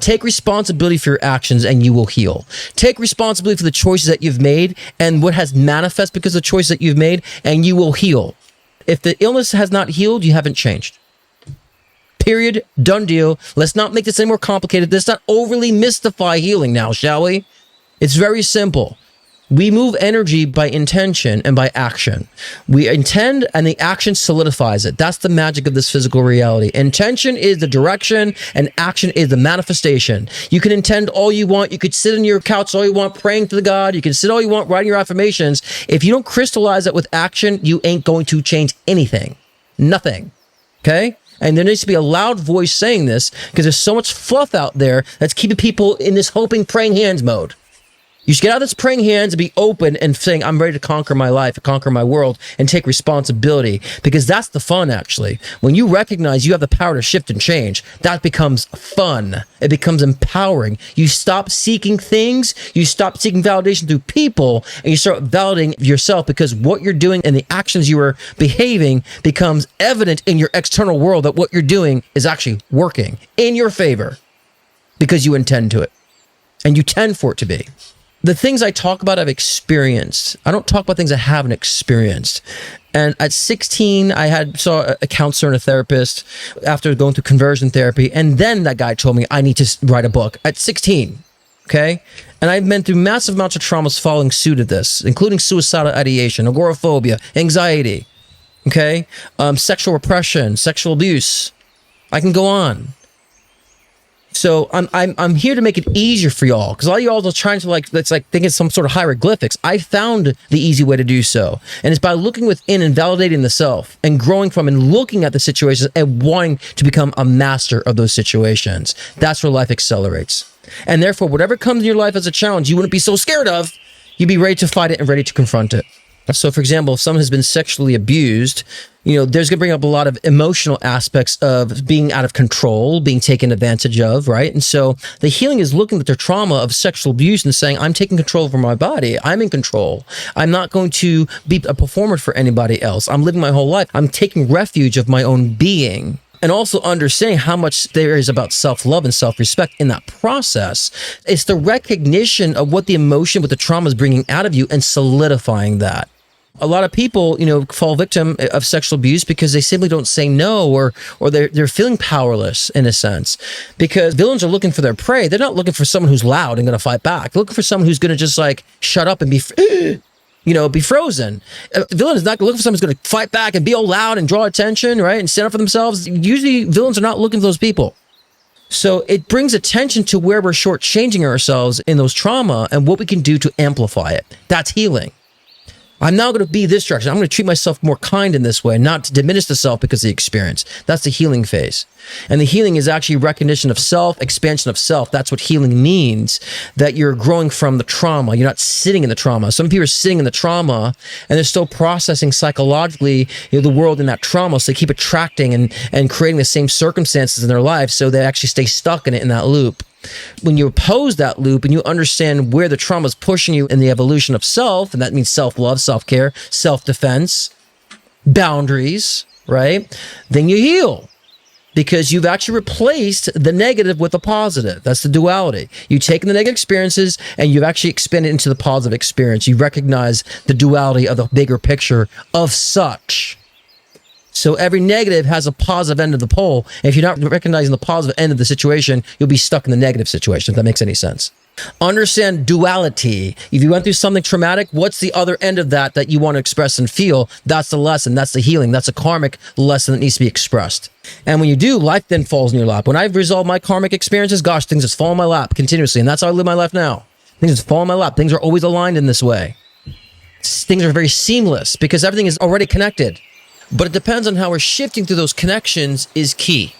Take responsibility for your actions and you will heal. Take responsibility for the choices that you've made and what has manifest because of the choices that you've made, and you will heal. If the illness has not healed, you haven't changed. Period. Done deal. Let's not make this any more complicated. Let's not overly mystify healing now, shall we? It's very simple. We move energy by intention and by action. We intend and the action solidifies it. That's the magic of this physical reality. Intention is the direction and action is the manifestation. You can intend all you want. You could sit on your couch all you want, praying to the God. You can sit all you want, writing your affirmations. If you don't crystallize that with action, you ain't going to change anything. Nothing. Okay? And there needs to be a loud voice saying this because there's so much fluff out there that's keeping people in this hoping, praying hands mode. You should get out of this praying hands and be open and saying, I'm ready to conquer my life, conquer my world, and take responsibility. Because that's the fun, actually. When you recognize you have the power to shift and change, that becomes fun. It becomes empowering. You stop seeking things. You stop seeking validation through people, and you start validating yourself because what you're doing and the actions you are behaving becomes evident in your external world that what you're doing is actually working in your favor because you intend to it. And you tend for it to be. The things I talk about, I've experienced. I don't talk about things I haven't experienced. And at 16, I saw a counselor and a therapist after going through conversion therapy. And then that guy told me I need to write a book at 16. Okay. And I've been through massive amounts of traumas following suit of this, including suicidal ideation, agoraphobia, anxiety. Okay. Sexual repression, sexual abuse. I can go on. So I'm here to make it easier for y'all because all y'all are trying to it's like thinking some sort of hieroglyphics. I found the easy way to do so, and it's by looking within and validating the self and growing from and looking at the situations and wanting to become a master of those situations. That's where life accelerates, and therefore whatever comes in your life as a challenge, you wouldn't be so scared of. You'd be ready to fight it and ready to confront it. So, for example, if someone has been sexually abused, there's going to bring up a lot of emotional aspects of being out of control, being taken advantage of, right? And so the healing is looking at their trauma of sexual abuse and saying, I'm taking control over my body. I'm in control. I'm not going to be a performer for anybody else. I'm living my whole life. I'm taking refuge of my own being. And also understanding how much there is about self-love and self-respect in that process. It's the recognition of what the emotion, what the trauma is bringing out of you and solidifying that. A lot of people, fall victim of sexual abuse because they simply don't say no or they're feeling powerless in a sense. Because villains are looking for their prey. They're not looking for someone who's loud and going to fight back. They're looking for someone who's going to just shut up and be frozen. A villain is not looking for someone who's going to fight back and be all loud and draw attention, right? And stand up for themselves. Usually villains are not looking for those people. So it brings attention to where we're shortchanging ourselves in those trauma and what we can do to amplify it. That's healing. I'm now going to be this direction. I'm going to treat myself more kind in this way, not to diminish the self because of the experience. That's the healing phase. And the healing is actually recognition of self, expansion of self. That's what healing means, that you're growing from the trauma. You're not sitting in the trauma. Some people are sitting in the trauma and they're still processing psychologically the world in that trauma. So they keep attracting and creating the same circumstances in their life. So they actually stay stuck in that loop. When you oppose that loop and you understand where the trauma is pushing you in the evolution of self, and that means self-love, self-care, self-defense, boundaries, right? Then you heal because you've actually replaced the negative with the positive. That's the duality. You've taken the negative experiences and you've actually expanded into the positive experience. You recognize the duality of the bigger picture of such. So every negative has a positive end of the pole. And if you're not recognizing the positive end of the situation, you'll be stuck in the negative situation, if that makes any sense. Understand duality. If you went through something traumatic, what's the other end of that you want to express and feel? That's the lesson. That's the healing. That's a karmic lesson that needs to be expressed. And when you do, life then falls in your lap. When I've resolved my karmic experiences, gosh, things just fall in my lap continuously. And that's how I live my life now. Things just fall in my lap. Things are always aligned in this way. Things are very seamless because everything is already connected. But it depends on how we're shifting through those connections is key.